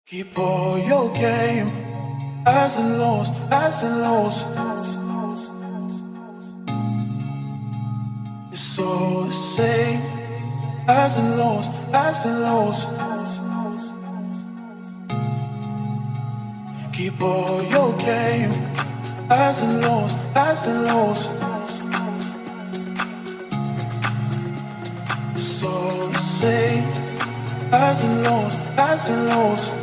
Keep all your game, highs and lows, highs and lows. It's all the same, highs and lows, highs and lows. Keep all your game, highs and lows, highs and lows. It's all the same, highs and lows, highs and lows.